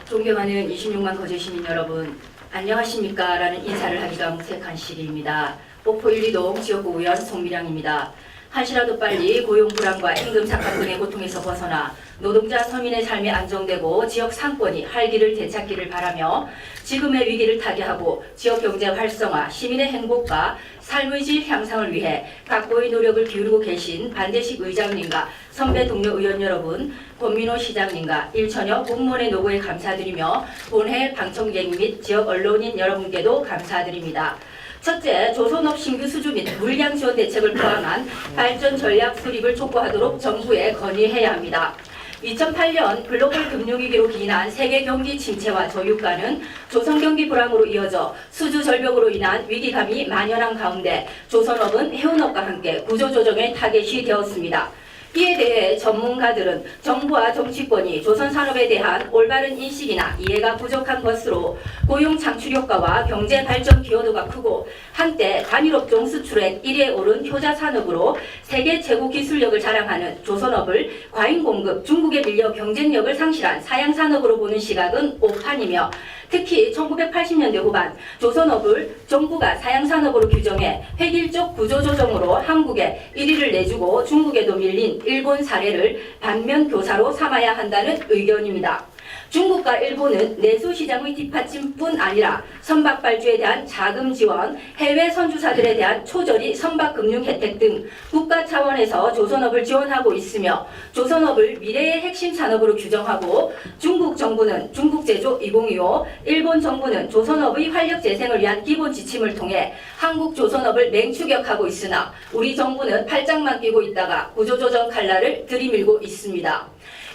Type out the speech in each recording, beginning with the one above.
존경하는 26만 거제 시민 여러분, 안녕하십니까? 라는 인사를 하기가 무색한 시기입니다. 목포 1, 2동 지역구 의원 송미량입니다. 한시라도 빨리 고용 불안과 임금 삭감 등의 고통에서 벗어나 노동자 서민의 삶이 안정되고 지역 상권이 활기를 되찾기를 바라며 지금의 위기를 타개하고 지역 경제 활성화, 시민의 행복과 삶의 질 향상을 위해 각고의 노력을 기울이고 계신 반대식 의장님과 선배 동료 의원 여러분, 권민호 시장님과 일천여 공무원의 노고에 감사드리며 본회 방청객 및 지역 언론인 여러분께도 감사드립니다. 첫째, 조선업 신규 수주 및 물량 지원 대책을 포함한 발전 전략 수립을 촉구하도록 정부에 건의해야 합니다. 2008년 글로벌 금융위기로 기인한 세계 경기 침체와 저유가는 조선 경기 불황으로 이어져 수주 절벽으로 인한 위기감이 만연한 가운데 조선업은 해운업과 함께 구조조정의 타겟이 되었습니다. 이에 대해 전문가들은 정부와 정치권이 조선 산업에 대한 올바른 인식이나 이해가 부족한 것으로 고용 창출 효과와 경제 발전 기여도가 크고 한때 단일업종 수출액 1위에 오른 효자 산업으로 세계 최고 기술력을 자랑하는 조선업을 과잉 공급 중국에 밀려 경쟁력을 상실한 사양 산업으로 보는 시각은 오판이며 특히 1980년대 후반 조선업을 정부가 사양 산업으로 규정해 획일적 구조조정으로 한국에 1위를 내주고 중국에도 밀린 일본 사례를 반면 교사로 삼아야 한다는 의견입니다. 중국과 일본은 내수 시장의 뒷받침뿐 아니라 선박 발주에 대한 자금 지원, 해외 선주사들에 대한 초저리 선박 금융 혜택 등 국가 차원에서 조선업을 지원하고 있으며 조선업을 미래의 핵심 산업으로 규정하고 중국 정부는 중국제조 2025, 일본 정부는 조선업의 활력 재생을 위한 기본 지침을 통해 한국 조선업을 맹추격하고 있으나 우리 정부는 팔짱만 끼고 있다가 구조조정 칼날을 들이밀고 있습니다.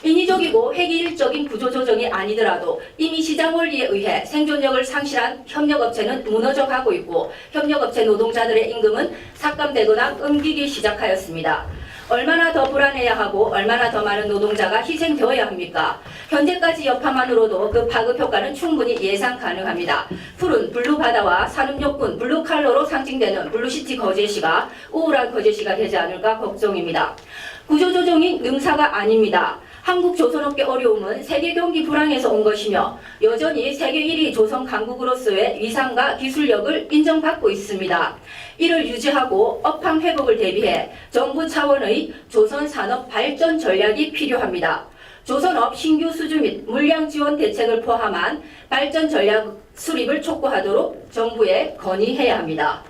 인위적이고 획일적인 구조조정이 아니더라도 이미 시장 원리에 의해 생존력을 상실한 협력업체는 무너져 가고 있고 협력업체 노동자들의 임금은 삭감되거나 끊기기 시작하였습니다. 얼마나 더 불안해야 하고 얼마나 더 많은 노동자가 희생되어야 합니까? 현재까지 여파만으로도 그 파급 효과는 충분히 예상 가능합니다. 푸른 블루바다와 산업욕군 블루칼러로 상징되는 블루시티 거제시가 우울한 거제시가 되지 않을까 걱정입니다. 구조조정이 능사가 아닙니다. 한국 조선업계 어려움은 세계 경기 불황에서 온 것이며 여전히 세계 1위 조선 강국으로서의 위상과 기술력을 인정받고 있습니다. 이를 유지하고 업황 회복을 대비해 정부 차원의 조선 산업 발전 전략이 필요합니다. 조선업 신규 수주 및 물량 지원 대책을 포함한 발전 전략 수립을 촉구하도록 정부에 건의해야 합니다.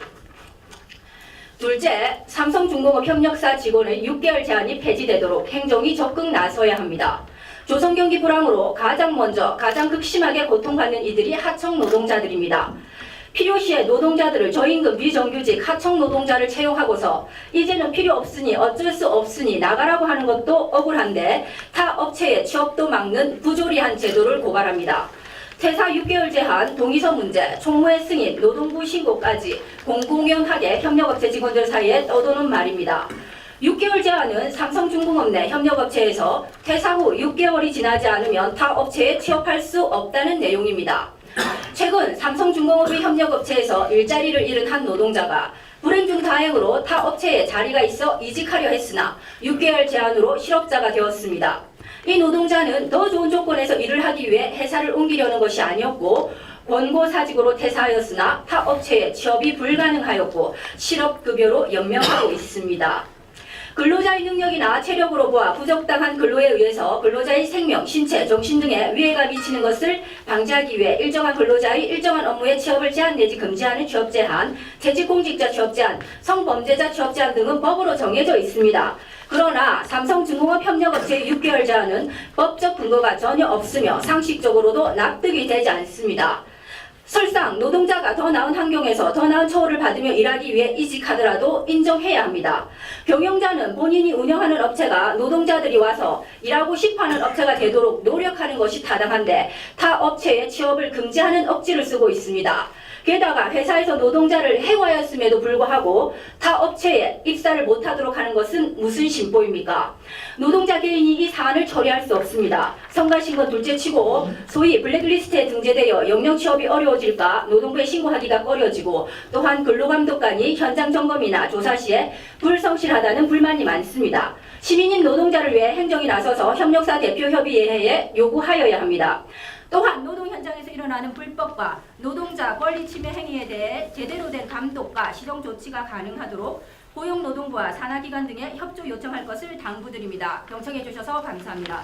둘째, 삼성중공업 협력사 직원의 6개월 제한이 폐지되도록 행정이 적극 나서야 합니다. 조선 경기 불황으로 가장 먼저 가장 극심하게 고통받는 이들이 하청 노동자들입니다. 필요시에 노동자들을 저임금 비정규직 하청 노동자를 채용하고서 이제는 필요 없으니 어쩔 수 없으니 나가라고 하는 것도 억울한데 타 업체의 취업도 막는 부조리한 제도를 고발합니다. 퇴사 6개월 제한, 동의서 문제, 총무회 승인, 노동부 신고까지 공공연하게 협력업체 직원들 사이에 떠도는 말입니다. 6개월 제한은 삼성중공업 내 협력업체에서 퇴사 후 6개월이 지나지 않으면 타 업체에 취업할 수 없다는 내용입니다. 최근 삼성중공업의 협력업체에서 일자리를 잃은 한 노동자가 불행 중 다행으로 타 업체에 자리가 있어 이직하려 했으나 6개월 제한으로 실업자가 되었습니다. 이 노동자는 더 좋은 조건에서 일을 하기 위해 회사를 옮기려는 것이 아니었고 권고사직으로 퇴사하였으나 타 업체에 취업이 불가능하였고 실업급여로 연명하고 있습니다. 근로자의 능력이나 체력으로 보아 부적당한 근로에 의해서 근로자의 생명, 신체, 정신 등에 위해가 미치는 것을 방지하기 위해 일정한 근로자의 일정한 업무에 취업을 제한 내지 금지하는 취업 제한, 재직공직자 취업 제한, 성범죄자 취업 제한 등은 법으로 정해져 있습니다. 그러나 삼성중공업 협력업체의 6개월 제한은 법적 근거가 전혀 없으며 상식적으로도 납득이 되지 않습니다. 설상 노동자가 더 나은 환경에서 더 나은 처우를 받으며 일하기 위해 이직하더라도 인정해야 합니다. 경영자는 본인이 운영하는 업체가 노동자들이 와서 일하고 싶어하는 업체가 되도록 노력하는 것이 타당한데 타 업체의 취업을 금지하는 억지를 쓰고 있습니다. 게다가 회사에서 노동자를 해고하였음에도 불구하고 타 업체에 입사를 못하도록 하는 것은 무슨 심보입니까? 노동자 개인이 이 사안을 처리할 수 없습니다. 성과신고 둘째치고 소위 블랙리스트에 등재되어 영영 취업이 어려워질까 노동부에 신고하기가 꺼려지고 또한 근로감독관이 현장 점검이나 조사 시에 불성실하다는 불만이 많습니다. 시민인 노동자를 위해 행정이 나서서 협력사 대표협의회에 요구하여야 합니다. 또한 노동 현장에서 일어나는 불법과 노동자 권리 침해 행위에 대해 제대로 된 감독과 시정 조치가 가능하도록 고용노동부와 산하기관 등에 협조 요청할 것을 당부드립니다. 경청해 주셔서 감사합니다.